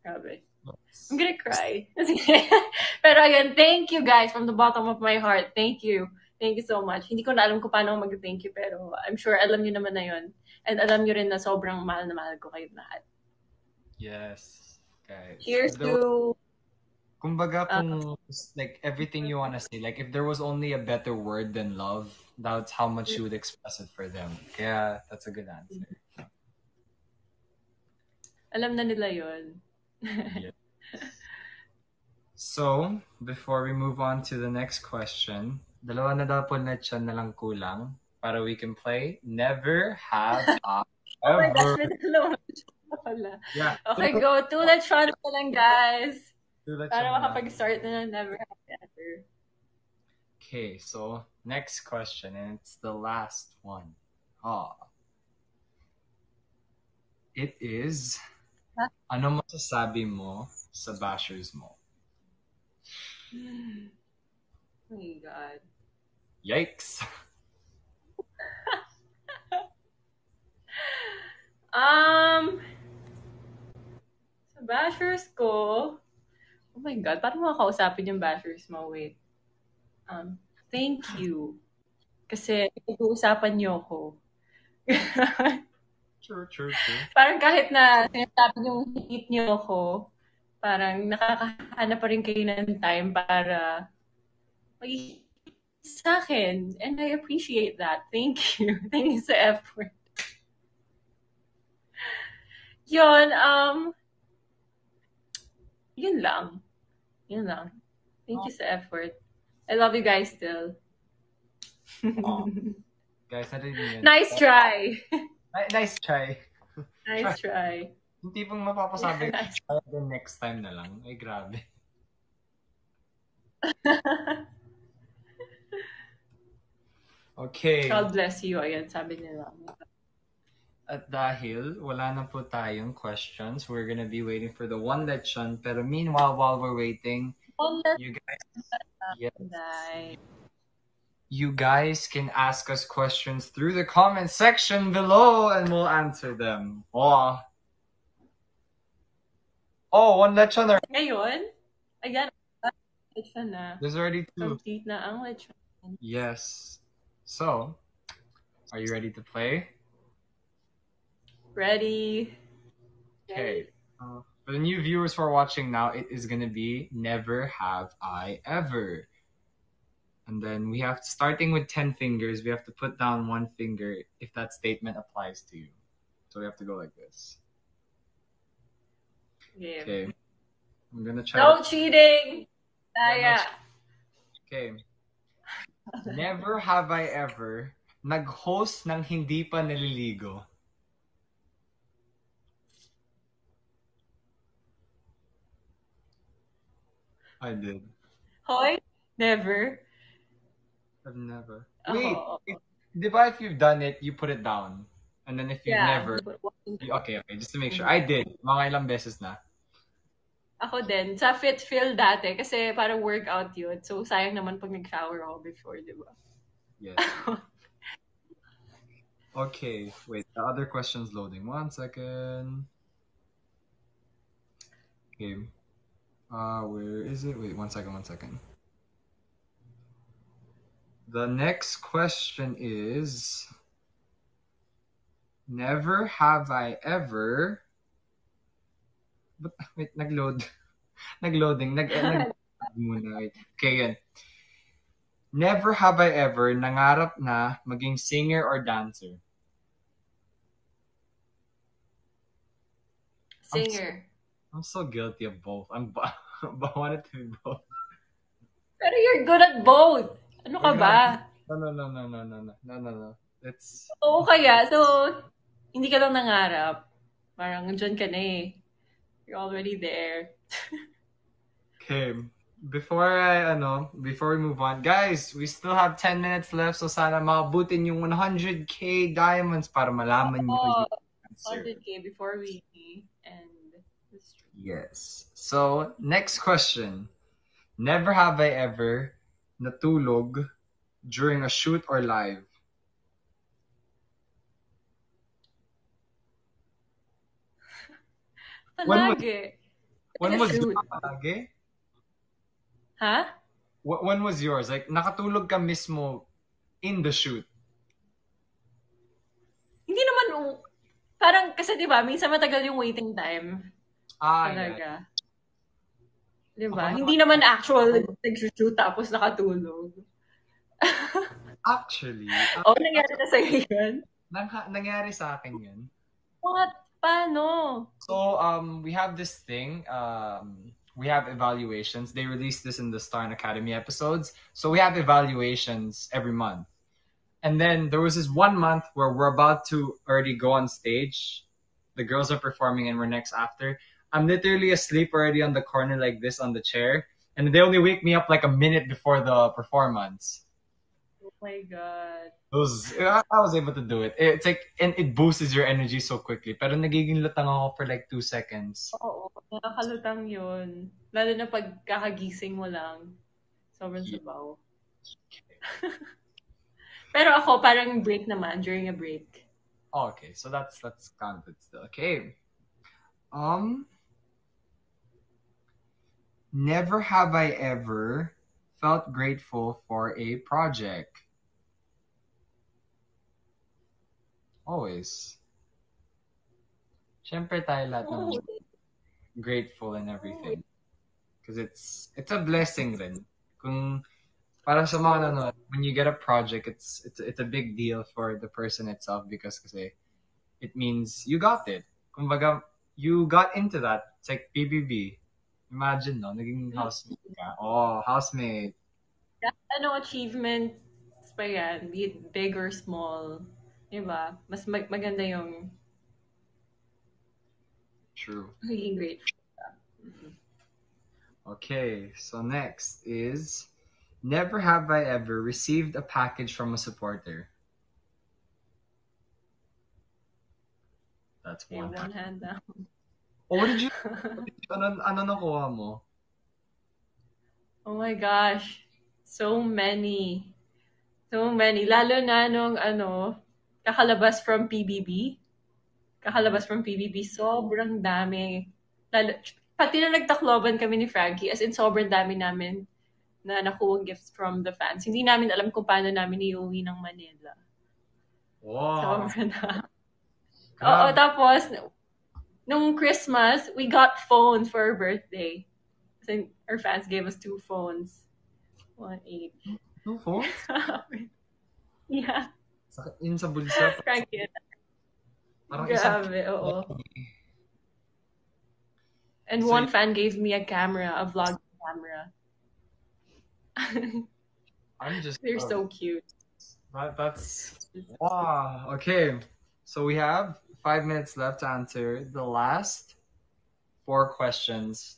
Grabe. I'm gonna cry. Pero again, thank you guys from the bottom of my heart. Thank you. Thank you so much. Hindi ko na alam kung paano mag-thank you, pero I'm sure alam niyo naman na yun. And alam niyo rin na sobrang mahal na mahal ko kayo lahat. Yes, guys. Cheers to... Kumbaga, kung like everything you wanna say, like if there was only a better word than love, that's how much you would express it for them. Yeah, that's a good answer. Alam na nila yun. Yeah. So, before we move on to the next question, dalawa na daw po lechon na lang kulang para we can play Never Have I Oh my Ever. gosh, may dalawa na pala. Yeah. Okay, go. 2 lechon na lang, guys. Two lechon Para na lang. makapag-start na Never Have I Ever. Okay, so next question, and it's the last one. It is, ano masasabi mo sa bashers mo? Oh my God. Yikes! Sa bashers ko, oh my God, paano mo kausapin yung bashers mo? Wait. Thank you. Kasi pag-uusapan niyo ako. True. Parang kahit na sinasabi niyo hate niyo ako, parang nakakahanap pa rin kayo ng time para mag sa akin. And I appreciate that. Thank you. Thank you sa effort. Yun, yun lang. Yun lang. Thank you sa effort. I love you guys still. Guys, narinig yan. Nice try. Nice try. Nice try. Yung tipong mapapasabi Yeah, nice. the next time na lang. Ay, grabe. Okay. God bless you. Ayan, sabi nila. At dahil wala na po tayong questions, we're gonna be waiting for the one lechon. Pero meanwhile, while we're waiting, you guys, you guys can ask us questions through the comment section below, and we'll answer them. Oh, one lechon already. Ngayon, again, lechon na. There's already 2. Complete na ang lechon. Yes. So, are you ready to play? Ready. Okay. For the new viewers who are watching now, it is going to be Never Have I Ever. And then we have, starting with 10 fingers, we have to put down 1 finger if that statement applies to you. So we have to go like this. Yeah. Okay. I'm going to try. No cheating! Daya. Okay. Never have I ever nag-host ng hindi pa naliligo. I did. Hoy? Never? I've never. Wait, di ba if you've done it, you put it down? And then if you've never... Okay, just to make sure. I did. Mga ilang beses na. Ako din. Sa fit feel dati, kasi parang workout yun. So, sayang naman pag nag-shower ako before, di ba? Yes. Okay, wait. The other question's loading. 1 second. Okay. Where is it? Wait, 1 second. The next question is, never have I ever... Wait, nagloading. Wait. Okay, yun. Never have I ever nangarap na maging singer or dancer. Singer. I'm so guilty of both. I want it to be both. Pero you're good at both. Ano ka ba? No. It's... Oo kaya. So, hindi ka lang nangarap. Parang dyan ka na eh. You're already there. Okay. Before we move on, guys, we still have 10 minutes left, so sana makabutin yung 100k diamonds para malaman nyo yung answer. 100k before we end the stream. Yes. So, next question. Never have I ever natulog during a shoot or live. Palagi. When was Shoot. yours lagi? Ha? When was yours? Like, nakatulog ka mismo in the shoot? Hindi naman, parang, kasi diba, minsan matagal yung waiting time. Yeah. Talaga. Diba? Ako Hindi naman actual nag-shoot tapos nakatulog. Actually, Nangyari na sa'yo yun? nangyari sa akin yun. What? Paano? So, we have this thing. We have evaluations. They release this in the Star and Academy episodes. So we have evaluations every month. And then there was this 1 month where we're about to already go on stage. The girls are performing and we're next after. I'm literally asleep already on the corner like this on the chair. And they only wake me up like a minute before the performance. Oh my God. I was able to do it. It's like, and it boosts your energy so quickly. Pero nagiging lutang ako for like 2 seconds. Oo, nakakalutang yun. Lalo na pag kakagising mo lang. Sobrang sabaw. Pero ako, parang break naman, during a break. Oh, okay, so that's counted still. Okay. Never have I ever felt grateful for a project. Always. Siyempre tayo lahat naman grateful and everything. Because it's a blessing rin. Kung para sa mga nanonood, when you get a project, it's a big deal for the person itself because kasi it means you got it. Kumbaga, you got into that. It's like BBB. Imagine, no? Naging housemate ka. Oh, housemate. Achievements pa yan, be it big or small. Diba? Mas maganda yung True. magiging grateful. Okay, so next is never have I ever received a package from a supporter. That's one. One hand down. Oh, what did you ano nakuha mo? Oh my gosh. So many. Lalo na nung kakalabas from PBB. Sobrang dami. Pati na nagtakloban kami ni Frankie, as in sobrang dami namin na nakuha gifts from the fans. Hindi namin alam kung paano namin iuwi ng Manila. Wow. Sobrang na. Oo, tapos, nung Christmas, we got phones for our birthday. So, our fans gave us 2 phones. 1 each. 2 phones? Yeah. Yun sa bulsa. Frankie. Parang grabe, oo. And one fan gave me a camera, a vlog camera. They're so cute. That's wow. Okay, so we have 5 minutes left to answer the last 4 questions